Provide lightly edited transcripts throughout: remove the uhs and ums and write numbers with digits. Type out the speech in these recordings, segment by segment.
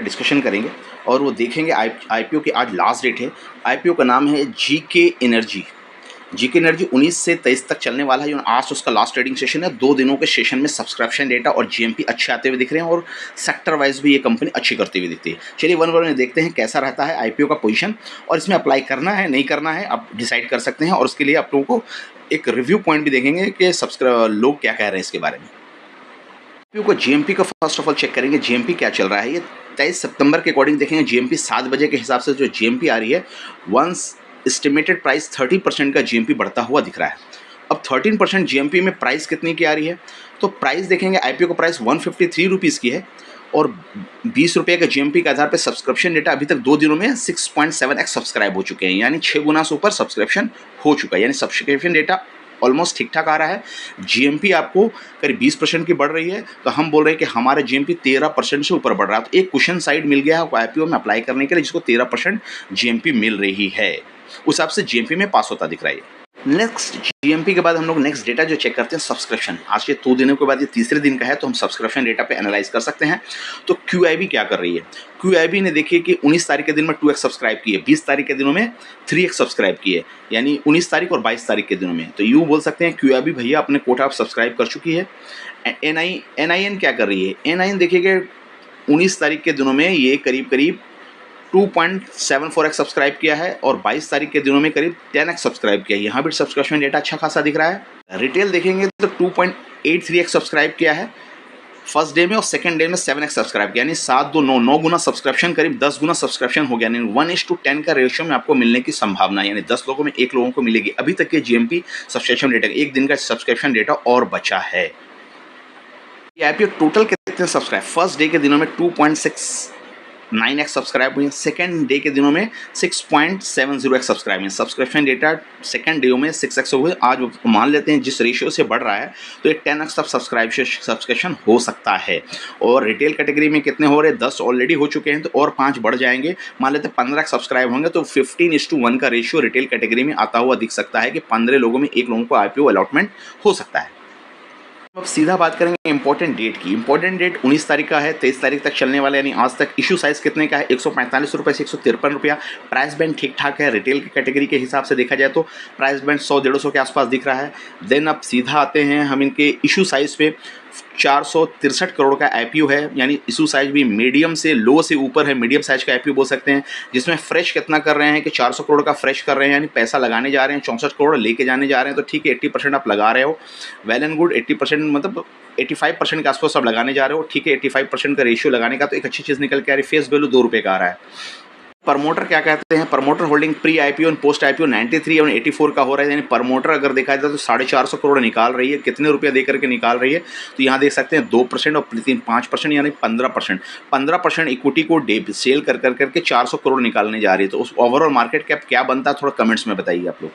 Discussion करेंगे और वो देखेंगे आईपीओ की आज लास्ट डेट है। आईपीओ का नाम है जीके एनर्जी। जीके एनर्जी 19 से 23 तक चलने वाला है। आज उसका लास्ट ट्रेडिंग सेशन है। 2 दिनों के सेशन में सब्सक्रिप्शन डेटा और जीएमपी अच्छे आते हुए दिख रहे हैं और सेक्टर वाइज भी ये कंपनी अच्छी करती हुई दिखती है। चलिए वन बाय वन देखते हैं कैसा रहता है आईपीओ का पोजीशन और इसमें अप्लाई करना है नहीं करना है आप डिसाइड कर सकते हैं। और उसके लिए आप लोगों को एक रिव्यू पॉइंट भी देखेंगे कि लोग क्या कह रहे हैं इसके बारे में। आईपीओ को जीएमपी का फर्स्ट ऑफ ऑल चेक करेंगे, जीएमपी क्या चल रहा है। ये 23 सितंबर के अकॉर्डिंग देखेंगे जीएमपी 7 बजे के हिसाब से जो जीएमपी आ रही है, वंस एस्टिमेटेड प्राइस 30% का जीएमपी बढ़ता हुआ दिख रहा है। अब 13% जीएमपी में प्राइस कितनी की आ रही है, तो प्राइस देखेंगे आईपीओ का प्राइस 153 रुपीज़ की है और 20 रुपये का जीएमपी के आधार पर सब्सक्रिप्शन डेटा अभी तक 2 दिनों में 6.7x सब्सक्राइब हो चुके हैं, यानी 6 गुना से ऊपर सब्सक्रिप्शन हो चुका है। यानी सब्सक्रिप्शन डेटा ऑलमोस्ट ठीक ठाक आ रहा है। जीएमपी आपको करीब 20% की बढ़ रही है, तो हम बोल रहे हैं कि हमारा जीएमपी 13% से ऊपर बढ़ रहा है। तो एक कुशन साइड मिल गया है आईपीओ में अप्लाई करने के लिए, जिसको 13% जीएमपी मिल रही है। उस हिसाब से जीएमपी में पास होता दिख रहा है। नेक्स्ट जीएमपी के बाद हम लोग नेक्स्ट डेटा जो चेक करते हैं सब्सक्रिप्शन। आज के 2 दिनों के बाद ये तीसरे दिन का है, तो हम सब्सक्रिप्शन डेटा पे एनालाइज कर सकते हैं। तो क्यूआईबी क्या कर रही है, क्यूआईबी ने देखिए कि 19 तारीख के दिन में 2x सब्सक्राइब की है, 20 तारीख के दिनों में 3x सब्सक्राइब की है, यानी 19 तारीख और 22 तारीख के दिनों में। तो यूँ बोल सकते हैं क्यूआईबी भैया अपने कोटा आप सब्सक्राइब कर चुकी है। एनआईएन क्या कर रही है, एनआईएन देखिए 19 तारीख के दिनों में ये करीब 2.74x सब्सक्राइब किया है और 22 तारीख के दिनों में करीब 10x सब्सक्राइब किया है। यहाँ भी सब्सक्रिप्शन डेटा अच्छा खासा दिख रहा है। रिटेल देखेंगे तो 2.83x सब्सक्राइब किया है फर्स्ट डे में और सेकंड डे में 7x सब्सक्राइब किया, यानी 7 2 9 गुना सब्सक्रिप्शन, करीब 10 गुना सब्सक्रिप्शन हो गया। यानी 1:10 का रेशियो में आपको मिलने की संभावना है, यानी 10 लोगों में 1 लोगों को मिलेगी। अभी तक के जीएमपी सब्सक्रिप्शन डेटा एक दिन का सब्सक्रिप्शन डेटा और बचा है। ये आईपीओ टोटल कितने सब्सक्राइब, फर्स्ट डे के दिनों में 2.69x सब्सक्राइब हुई, सेकंड डे के दिनों में 6.70x सब्सक्राइब हुई। सब्सक्रिप्शन डेटा सेकंड डे में 6x हुए। आज मान लेते हैं जिस रेशियो से बढ़ रहा है तो ये 10x तक सब्सक्रिप्शन हो सकता है। और रिटेल कैटेगरी में कितने हो रहे हैं, 10 ऑलरेडी हो चुके हैं, तो और 5 बढ़ जाएंगे। मान लेते हैं 15 सब्सक्राइब होंगे तो 15:1 का रेशियो रिटेल कैटेगरी में आता हुआ दिख सकता है कि 15 लोगों में 1 लोगों को आईपीओ अलॉटमेंट हो सकता है। अब सीधा बात करेंगे इंपॉर्टेंट डेट की। इंपॉर्टेंट डेट 19 तारीख का है, 23 तारीख तक चलने वाला है, यानी आज तक। इशू साइज कितने का है, 145 रुपये से 153 रुपया। प्राइस बैंड ठीक ठाक है, रिटेल की कैटेगरी के हिसाब से देखा जाए तो प्राइस बैंड 100-150 के आसपास दिख रहा है। देन अब सीधा आते हैं हम इनके इशू साइज पे। 463 करोड़ का आईपीओ है, यानी इशू साइज भी मीडियम से लो से ऊपर है, मीडियम साइज का आईपीओ बोल सकते हैं। जिसमें फ्रेश कितना कर रहे हैं कि 400 करोड़ का फ्रेश कर रहे हैं, यानी पैसा लगाने जा रहे हैं, 64 करोड़ लेके जाने जा रहे हैं। तो ठीक है, 80% आप लगा रहे हो, वेल एंड गुड। 80% मतलब 85% के आसपास आप लगाने जा रहे हो, ठीक है। 85% का रेशियो लगाने का तो एक अच्छी चीज़ निकल के आ रही है। फेस वैल्यू 2 रुपये का आ रहा है। प्रमोटर क्या कहते हैं, प्रमोटर होल्डिंग प्री आईपीओ और पोस्ट आईपीओ 93 और 84 का हो रहा है, यानी प्रमोटर अगर देखा जाए तो 450 करोड़ निकाल रही है। कितने रुपया दे करके निकाल रही है, तो यहाँ देख सकते हैं 2% और 5%, यानी 15% इक्विटी को सेल कर करके 400 करोड़ निकालने जा रही है। तो उस ओवरऑल मार्केट कैप क्या बनता है, थोड़ा कमेंट्स में बताइए आप लोग।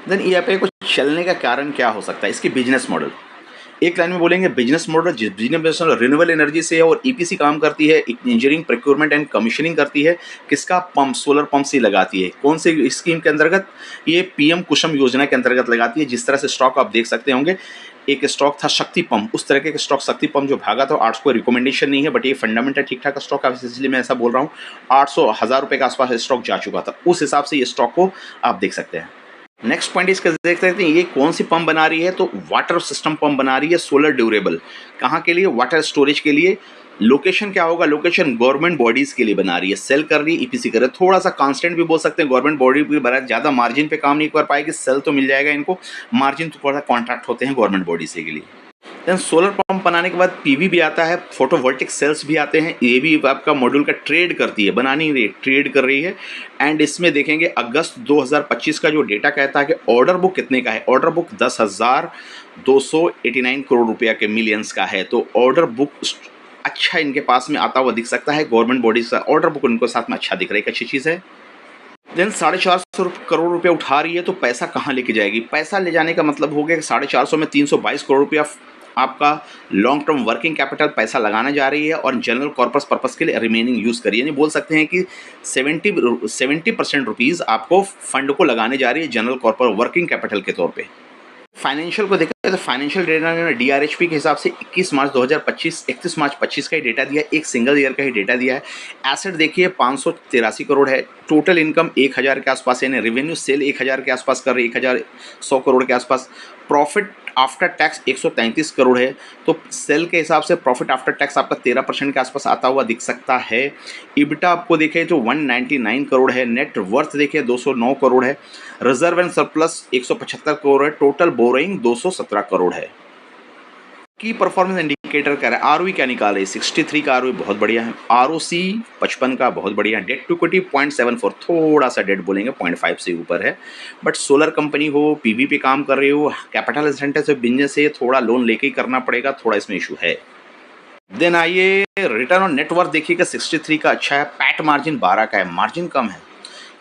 देन ईआईपीओ को चलने का कारण क्या हो सकता है, इसकी बिजनेस मॉडल। एक लाइन में बोलेंगे बिजनेस मॉडल, जिस बिजनेस मॉडल रिन्यूएबल एनर्जी से है और ईपीसी काम करती है, इंजीनियरिंग प्रोक्योरमेंट एंड कमीशनिंग करती है। किसका, पंप, सोलर पंप से लगाती है। कौन से स्कीम के अंतर्गत, ये पीएम कुसुम योजना के अंतर्गत लगाती है। जिस तरह से स्टॉक आप देख सकते होंगे, एक स्टॉक था शक्ति पंप, उस तरह के स्टॉक शक्ति पंप जो भागा था। 800 को रिकमेंडेशन नहीं है, बट ये फंडामेंटल ठीक ठाक स्टॉक है, इसलिए मैं ऐसा बोल रहा हूँ। 800 रुपये के आसपास स्टॉक जा चुका था, उस हिसाब से ये स्टॉक को आप देख सकते हैं। नेक्स्ट पॉइंट इसका देख सकते हैं, ये कौन सी पंप बना रही है, तो वाटर सिस्टम पंप बना रही है, सोलर ड्यूरेबल। कहाँ के लिए, वाटर स्टोरेज के लिए। लोकेशन क्या होगा, लोकेशन गवर्नमेंट बॉडीज के लिए बना रही है, सेल कर रही है, ईपीसी कर रही है। थोड़ा सा कांस्टेंट भी बोल सकते हैं, गवर्नमेंट बॉडी भी बना, ज़्यादा मार्जिन पे काम नहीं कर पाएगी, सेल तो मिल जाएगा इनको, मार्जिन तो थोड़ा कॉन्ट्रैक्ट होते हैं गवर्नमेंट बॉडी से के लिए। देन सोलर पंप बनाने के बाद पीवी भी आता है, फोटोवोल्टिक सेल्स भी आते हैं। ये भी आपका मॉड्यूल का ट्रेड करती है, बना नहीं रही, ट्रेड कर रही है। एंड इसमें देखेंगे अगस्त 2025 का जो डेटा कहता है कि ऑर्डर बुक कितने का है, ऑर्डर बुक 10,289 करोड़ रुपया के मिलियंस का है। तो ऑर्डर बुक अच्छा इनके पास में आता हुआ दिख सकता है, गवर्नमेंट बॉडीज का ऑर्डर बुक उनको साथ में अच्छा दिख रहा है, एक अच्छी चीज़ है। देन 450 करोड़ रुपया उठा रही है, तो पैसा कहाँ लेके जाएगी, पैसा ले जाने का मतलब हो गया कि 450 में 322 करोड़ रुपया आपका लॉन्ग टर्म वर्किंग कैपिटल पैसा लगाने जा रही है और जनरल कॉर्पस पर्पस के लिए रिमेनिंग यूज़ करिए। यानी बोल सकते हैं कि 70% रुपीज़ आपको फंड को लगाने जा रही है जनरल कॉर्पोरेट वर्किंग कैपिटल के तौर पे। फाइनेंशियल को देखा तो फाइनेंशियल डेटा ने डीआरएचपी के हिसाब से 21 मार्च 2025 31 मार्च 25 का ही डेटा दिया है, एक सिंगल ईयर का ही डेटा दिया है। एसेट देखिए 583 करोड़ है, टोटल इनकम 1000 के आसपास है, रेवेन्यू सेल 1000 के आसपास कर रहे 1100 करोड़ के आसपास। प्रॉफिट आफ्टर टैक्स 133 करोड़ है, तो सेल के हिसाब से प्रॉफिट आफ्टर टैक्स आपका 13% के आसपास आता हुआ दिख सकता है। इबिटा आपको देखे तो 199 करोड़ है, नेट वर्थ देखे 209 करोड़ है, रिजर्व एंड सरप्लस 175 करोड़ है, टोटल बोरोइंग 217 करोड़ है। की परफॉर्मेंस इंडिकेटर कह रहा है आरओई क्या निकाल रही है, 63 का आरओई बहुत बढ़िया है, आरओसी 55 का बहुत बढ़िया है, डेट टू इक्विटी 0.74 थोड़ा सा डेट बोलेंगे 0.5 से ऊपर है। बट सोलर कंपनी हो, पीवी पे काम कर रहे हो, कैपिटल इंटेंसिव बिजनेस है, थोड़ा लोन लेके ही करना पड़ेगा, थोड़ा इसमें इशू है। देन आइए रिटर्न ऑन नेटवर्थ देखिएगा 63 का अच्छा है, पैट मार्जिन 12 का है, मार्जिन कम है,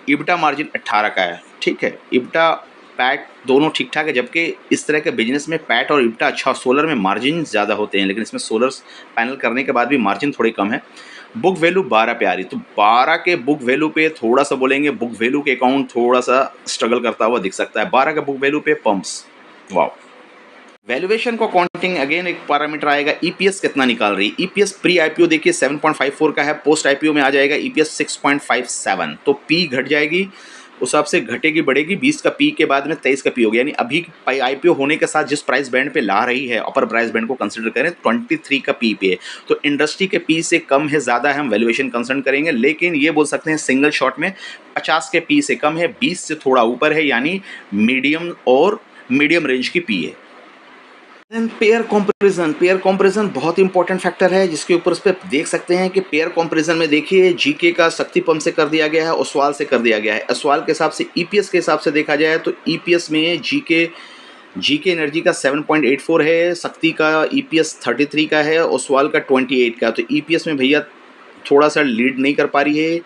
इबिटा मार्जिन 18 का है, ठीक है, इबिटा पैट दोनों ठीक ठाक है, जबकि इस तरह के बिजनेस में पैट और इबिटा अच्छा, सोलर में मार्जिन ज़्यादा होते हैं, लेकिन इसमें सोलर पैनल करने के बाद भी मार्जिन थोड़ी कम है। बुक वैल्यू 12 पे आ रही, तो 12 के बुक वैल्यू पे थोड़ा सा बोलेंगे, बुक वैल्यू के अकाउंट थोड़ा सा स्ट्रगल करता हुआ दिख सकता है। 12 के बुक वैल्यू पे पंप्स, वाह। वैल्यूएशन को अकाउंटिंग अगेन एक पैरामीटर आएगा, ईपीएस कितना निकाल रही है, ईपीएस प्री आईपीओ देखिए 7.54 का है, पोस्ट आईपीओ में आ जाएगा ईपीएस 6.57, तो पी घट जाएगी, उस हिसाब से घटेगी बढ़ेगी, 20 का पी के बाद में 23 का पी हो गया, यानी अभी आईपीओ होने के साथ जिस प्राइस बैंड पे ला रही है, अपर प्राइस बैंड को कंसीडर करें 23 का पी पे है, तो इंडस्ट्री के पी से कम है, ज़्यादा है, हम वैल्यूएशन कंसर्न करेंगे, लेकिन ये बोल सकते हैं सिंगल शॉट में 50 के पी से कम है, 20 से थोड़ा ऊपर है, यानी मीडियम और मीडियम रेंज की पी है। पेयर कंपैरिजन बहुत इंपॉर्टेंट फैक्टर है, जिसके ऊपर उस पर देख सकते हैं कि पेयर कंपैरिजन में देखिए जीके का शक्ति पंप से कर दिया गया है, ओसवाल से कर दिया गया है। ओसवाल के हिसाब से ईपीएस के हिसाब से देखा जाए तो ईपीएस में जीके एनर्जी का 7.84 है, शक्ति का ईपीएस 33 का है, ओसवाल का 28 का, तो ईपीएस में भैया थोड़ा सा लीड नहीं कर पा रही है।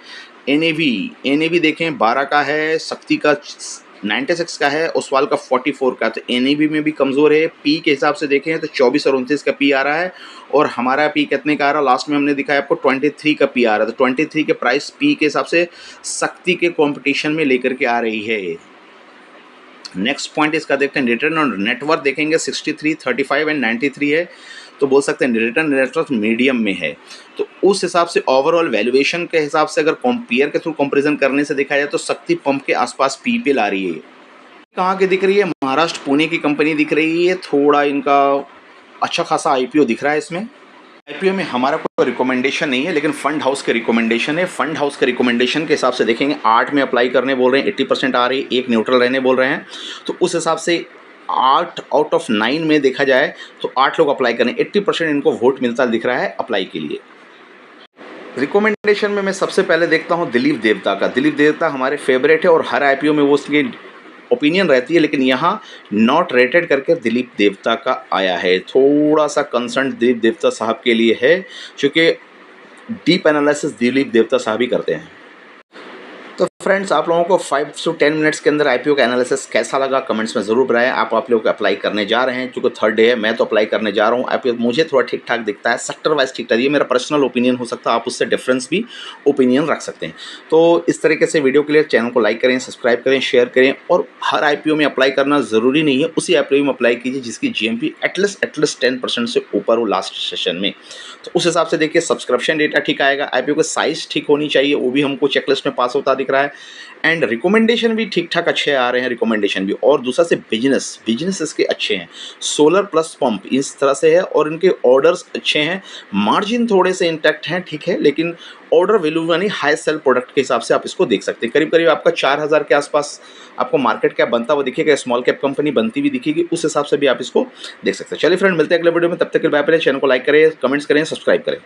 एनएवी देखें 12 का है, शक्ति का 96 का है, ओसवाल का 44 का, तो एनएवी में भी कमज़ोर है। पी के हिसाब से देखें तो 24 और 29 का पी आ रहा है, और हमारा पी कितने का आ रहा है, लास्ट में हमने दिखाया आपको 23 का पी आ रहा है, तो 23 के प्राइस पी के हिसाब से शक्ति के कंपटीशन में लेकर के आ रही है। नेक्स्ट पॉइंट इसका देखते हैं, रिटर्न ऑन नेटवर्थ देखेंगे 63, 35 एंड 93 है, तो बोल सकते हैं रिटर्न नेटवर्थ मीडियम में है। तो उस हिसाब से ओवरऑल वैल्यूएशन के हिसाब से अगर कंपेयर के थ्रू कंपैरिजन करने से देखा जाए तो शक्ति पंप के आसपास पी पे ला रही है। कहाँ की दिख रही है, महाराष्ट्र पुणे की कंपनी दिख रही है, थोड़ा इनका अच्छा खासा आईपीओ दिख रहा है। इसमें आईपीओ में हमारा कोई रिकमेंडेशन नहीं है, लेकिन फंड हाउस के रिकमेंडेशन है। फंड हाउस के रिकमेंडेशन के हिसाब से देखेंगे 8 में अप्लाई करने बोल रहे हैं, 80% आ रही है, एक न्यूट्रल रहने बोल रहे हैं, तो उस हिसाब से 8 आउट ऑफ 9 में देखा जाए तो 8 लोग अप्लाई करें, 80% इनको वोट मिलता दिख रहा है अप्लाई के लिए। रिकमेंडेशन में मैं सबसे पहले देखता हूं दिलीप देवता का। दिलीप देवता हमारे फेवरेट है और हर आईपीओ में वो उसकी ओपिनियन रहती है, लेकिन यहाँ नॉट रेटेड करके दिलीप देवता का आया है। थोड़ा सा कंसर्न दिलीप देवता साहब के लिए है, क्योंकि डीप एनालिसिस दिलीप देवता साहब ही करते हैं। तो फ्रेंड्स, आप लोगों को 5 से 10 मिनट्स के अंदर आईपीओ का एनालिसिस कैसा लगा कमेंट्स में ज़रूर बताएं। आप लोग अप्लाई करने जा रहे हैं, क्योंकि थर्ड डे है, मैं तो अप्लाई करने जा रहा हूं। आईपीओ मुझे थोड़ा ठीक ठाक दिखता है, सेक्टर वाइज ठीक ठाक, ये मेरा पर्सनल ओपिनियन हो सकता है, आप उससे डिफरेंस भी ओपिनियन रख सकते हैं। तो इस तरीके से वीडियो के लिए चैनल को लाइक करें, सब्सक्राइब करें, शेयर करें, और हर आईपीओ में अप्लाई करना ज़रूरी नहीं है, उसी आईपीओ में अप्लाई कीजिए जिसकी जीएमपी एटलीस्ट 10% से ऊपर हो लास्ट सेशन में। तो उस हिसाब से देखिए सब्सक्रिप्शन डेटा ठीक आएगा, आईपीओ का साइज़ ठीक होनी चाहिए, वो भी हमको चेकलिस्ट में पास होता दिख रहा है, एंड रिकमेंडेशन भी ठीक ठाक अच्छे आ रहे हैं रिकमेंडेशन भी। और दूसरा से बिजनेस इसके अच्छे हैं, सोलर प्लस पंप इस तरह से है, और इनके ऑर्डर्स अच्छे हैं, मार्जिन थोड़े से इंटैक्ट हैं, ठीक है, लेकिन ऑर्डर वैल्यू यानी हाई सेल प्रोडक्ट के हिसाब से आप इसको देख सकते हैं। करीब करीब आपका 4000 के आसपास आपको मार्केट कैप बनता हुआ दिखेगा, स्मॉल कैप कंपनी बनती हुई दिखेगी, उस हिसाब से भी आप इसको देख सकते हैं। चलिए फ्रेंड, मिलते हैं अगले वीडियो में, तब तक के बाय बाय। चैनल को लाइक करें, कमेंट्स करें, सब्सक्राइब करें।